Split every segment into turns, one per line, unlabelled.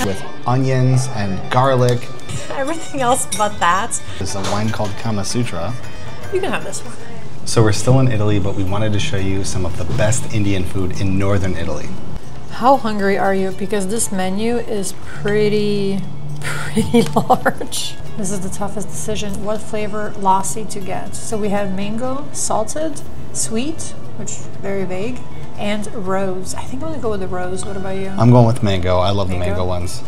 with onions and garlic.
Everything else but that.
There's a wine called Kama Sutra.
You can have this one.
So we're still in Italy, but we wanted to show you some of the best Indian food in northern Italy.
How hungry are you? Because this menu is pretty large. This is the toughest decision. What flavor lassi to get? So we have mango, salted, sweet, which is very vague, and rose. I think I'm gonna go with the rose. What about you?
I'm going with mango. I love the mango ones.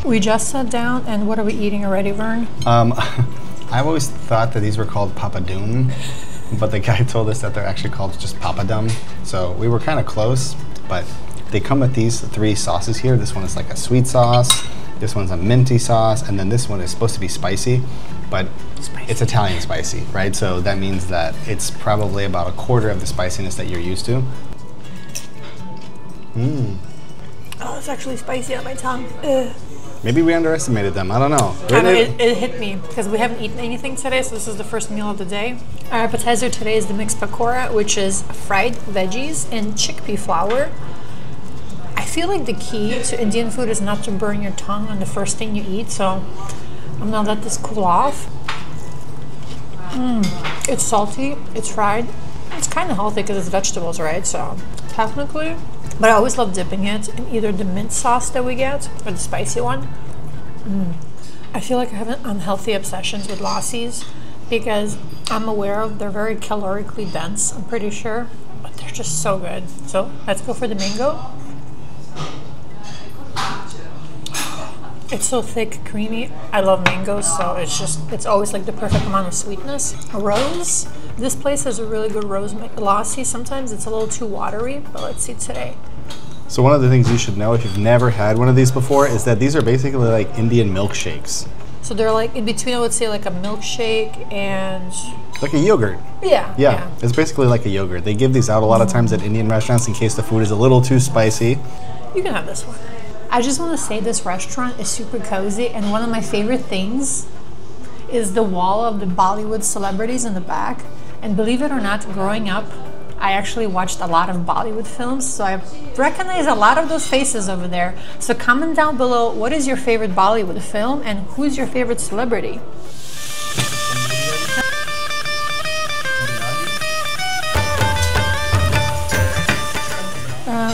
We just sat down, and what are we eating already, Vern?
I've always thought that these were called papadum, but the guy told us that they're actually called just papadum. So we were kind of close, but they come with these 3 sauces here. This one is like a sweet sauce, this one's a minty sauce, and then this one is supposed to be spicy, but it's Italian spicy, right? So that means that it's probably about 1/4 of the spiciness that you're used to.
Oh, it's actually spicy on my tongue.
Maybe we underestimated them, I don't know.
It hit me because we haven't eaten anything today, so this is the first meal of the day. Our appetizer today is the mixed pakora, which is fried veggies and chickpea flour. I feel like the key to Indian food is not to burn your tongue on the first thing you eat, so I'm gonna let this cool off. It's salty, it's fried. It's kind of healthy because it's vegetables, right? So technically, but I always love dipping it in either the mint sauce that we get or the spicy one. I feel like I have unhealthy obsessions with lassis because I'm aware of they're very calorically dense, I'm pretty sure, but they're just so good. So let's go for the mango. It's so thick, creamy. I love mangoes, so it's always like the perfect amount of sweetness. Rose. This place has a really good rose lassi. Sometimes it's a little too watery, but let's see today.
So one of the things you should know if you've never had one of these before is that these are basically like Indian milkshakes.
So they're like in between, I would say, like a milkshake and...
Like a yogurt.
Yeah.
It's basically like a yogurt. They give these out a lot of times at Indian restaurants in case the food is a little too spicy.
You can have this one. I just want to say this restaurant is super cozy, and one of my favorite things is the wall of the Bollywood celebrities in the back. And believe it or not, growing up, I actually watched a lot of Bollywood films, so I recognize a lot of those faces over there. So comment down below, what is your favorite Bollywood film and who's your favorite celebrity?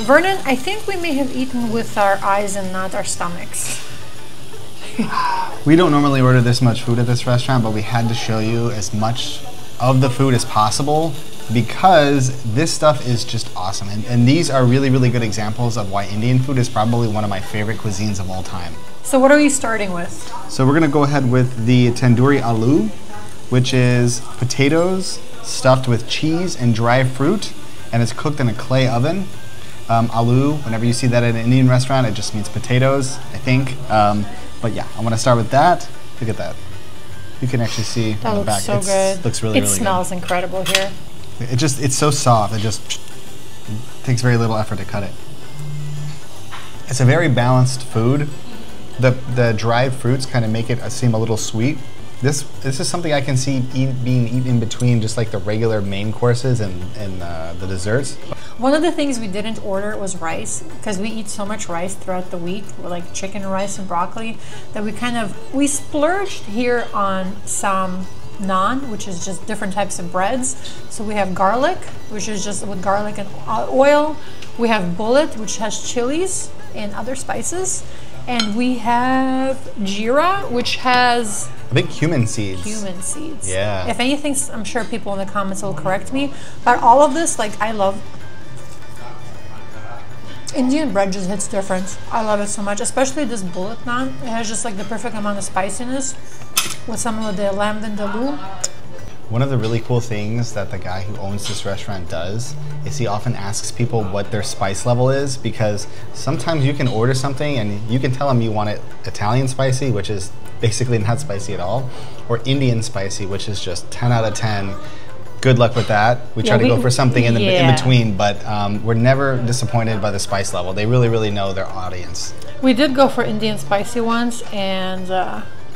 Vernon, I think we may have eaten with our eyes and not our stomachs.
We don't normally order this much food at this restaurant, but we had to show you as much of the food as possible because this stuff is just awesome. And these are really, really good examples of why Indian food is probably one of my favorite cuisines of all time.
So what are you starting with?
So we're gonna go ahead with the tandoori aloo, which is potatoes stuffed with cheese and dry fruit, and it's cooked in a clay oven. Aloo, whenever you see that at an Indian restaurant, it just means potatoes, I think. But yeah, I'm gonna start with that. Look at that. You can actually see
that
on the back.
So good.
Looks really, really good.
It smells incredible here.
It's so soft. It just takes very little effort to cut it. It's a very balanced food. The dried fruits kind of make it seem a little sweet. This is something I can see being eaten in between just like the regular main courses and the desserts.
One of the things we didn't order was rice because we eat so much rice throughout the week, like chicken, rice, and broccoli, that we splurged here on some naan, which is just different types of breads. So we have garlic, which is just with garlic and oil. We have bullet, which has chilies and other spices. And we have jeera, which has...
I think cumin seeds.
Cumin seeds.
Yeah.
If anything, I'm sure people in the comments will correct me. But all of this, like, I love... Indian bread just hits different. I love it so much, especially this bullet naan. It has just like the perfect amount of spiciness with some of the lamb vindaloo.
One of the really cool things that the guy who owns this restaurant does is he often asks people what their spice level is, because sometimes you can order something and you can tell them you want it Italian spicy, which is basically not spicy at all, or Indian spicy, which is just 10 out of 10. Good luck with that. We try to go for something in between, but we're never disappointed by the spice level. They really, really know their audience.
We did go for Indian spicy ones, and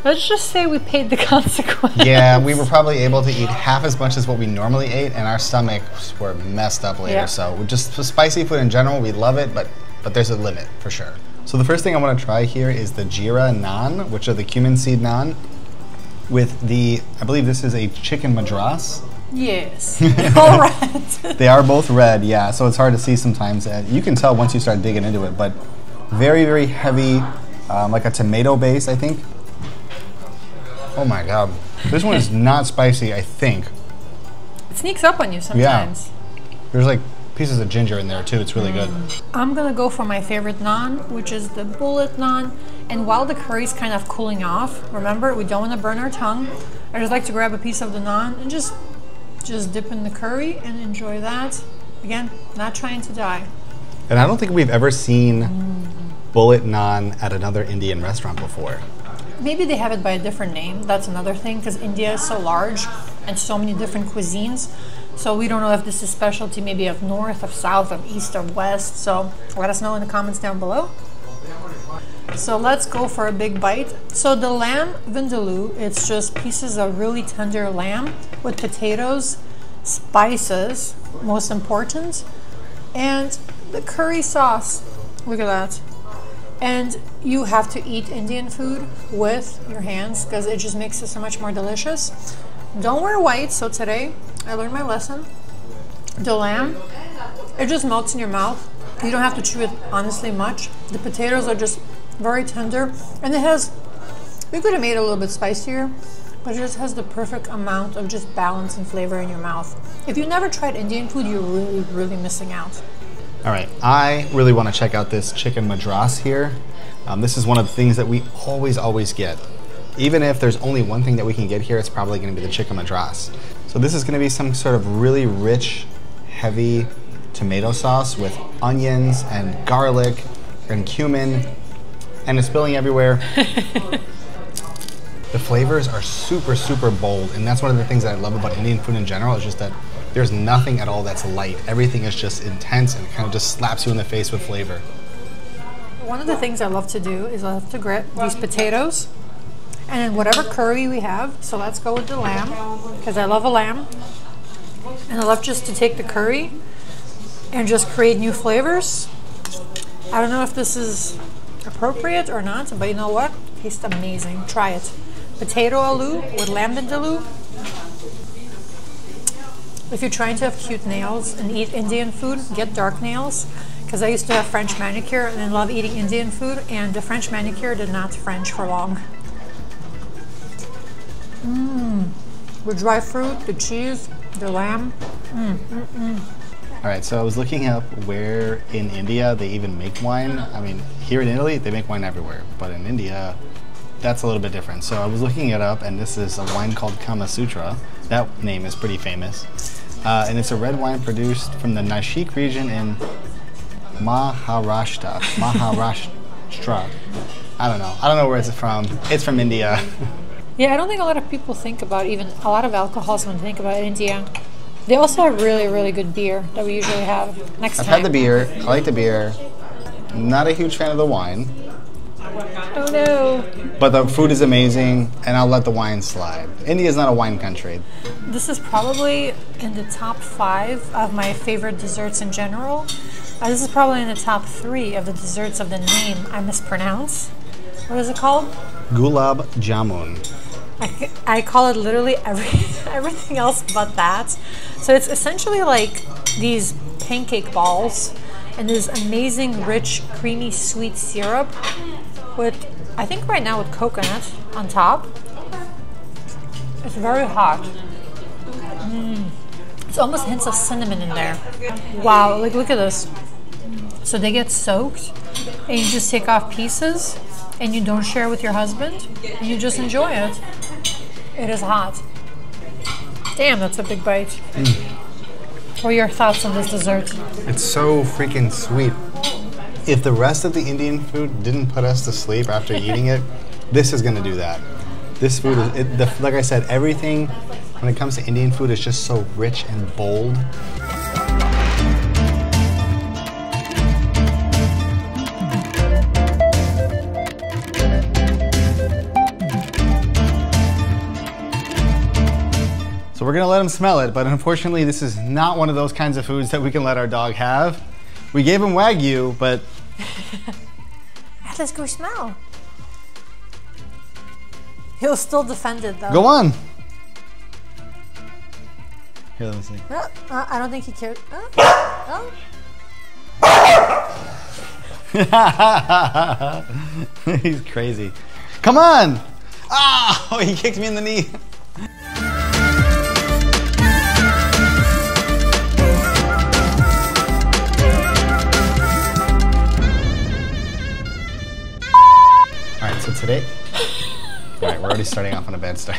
let's just say we paid the consequence.
Yeah, we were probably able to eat half as much as what we normally ate, and our stomachs were messed up later. Yeah. So just spicy food in general, we love it, but but there's a limit for sure. So the first thing I want to try here is the jeera naan, which are the cumin seed naan, with the, I believe this is a chicken madras.
Yes, all right.
They are both red, yeah, so it's hard to see sometimes. You can tell once you start digging into it, but very, very heavy, like a tomato base, I think. Oh my God. This one is not spicy, I think.
It sneaks up on you sometimes.
Yeah. There's like pieces of ginger in there too. It's really good.
I'm gonna go for my favorite naan, which is the bullet naan. And while the curry's kind of cooling off, remember, we don't want to burn our tongue. I just like to grab a piece of the naan and just dip in the curry and enjoy that. Again, not trying to die.
And I don't think we've ever seen bullet naan at another Indian restaurant before.
Maybe they have it by a different name. That's another thing, because India is so large and so many different cuisines. So we don't know if this is specialty maybe of north, of south, of east, or west. So let us know in the comments down below. So let's go for a big bite. So the lamb vindaloo, it's just pieces of really tender lamb with potatoes, spices, most important, and the curry sauce. Look at that. And you have to eat Indian food with your hands because it just makes it so much more delicious. Don't wear white, so today I learned my lesson. The lamb, it just melts in your mouth. You don't have to chew it honestly much. The potatoes are just very tender, and it has, we could have made it a little bit spicier, but it just has the perfect amount of just balance and flavor in your mouth. If you never tried Indian food, you're really, really missing out.
All right, I really want to check out this chicken madras here. This is one of the things that we always get. Even if there's only one thing that we can get here, it's probably going to be the chicken madras. So this is going to be some sort of really rich, heavy tomato sauce with onions and garlic and cumin, and it's spilling everywhere. The flavors are super, super bold, and that's one of the things that I love about Indian food in general, is just that there's nothing at all that's light. Everything is just intense and kind of just slaps you in the face with flavor.
One of the things I love to do is I love to grab these potatoes and then whatever curry we have. So let's go with the lamb, because I love a lamb. And I love just to take the curry and just create new flavors. I don't know if this is appropriate or not, but you know what? It tastes amazing. Try it. Potato aloo with lamb vindaloo. If you're trying to have cute nails and eat Indian food, get dark nails. Because I used to have French manicure and I love eating Indian food, and the French manicure did not French for long. The dry fruit, the cheese, the lamb.
All right, so I was looking up where in India they even make wine. I mean, here in Italy, they make wine everywhere, but in India, that's a little bit different. So I was looking it up, and this is a wine called Kama Sutra. That name is pretty famous. And it's a red wine produced from the Nashik region in Maharashtra. I don't know where it's from. It's from India.
Yeah, I don't think a lot of people think about even a lot of alcohols when they think about India. They also have really, really good beer that we usually have next time.
I've had the beer. I like the beer. Not a huge fan of the wine.
Oh no.
But the food is amazing, and I'll let the wine slide. India is not a wine country.
This is probably in the top 5 of my favorite desserts in general. This is probably in the top 3 of the desserts of the name I mispronounce. What is it called?
Gulab jamun.
I call it literally everything else but that. So it's essentially like these pancake balls and this amazing, rich, creamy, sweet syrup with, I think right now with coconut on top. It's very hot. It's almost hints of cinnamon in there. Wow, like look at this. So they get soaked and you just take off pieces and you don't share with your husband and you just enjoy it. It is hot. Damn, that's a big bite. What are your thoughts on this dessert?
It's so freaking sweet. If the rest of the Indian food didn't put us to sleep after eating it, this is gonna do that. This food is, like I said, everything when it comes to Indian food is just so rich and bold. So we're gonna let him smell it, but unfortunately this is not one of those kinds of foods that we can let our dog have. We gave him Wagyu, but
Let's go smell. He'll still defend it though.
Go on. Here, let me see.
I don't think he cares.
He's crazy. Come on! Oh, he kicked me in the knee. All right, so today, all right, we're already starting off on a bad start.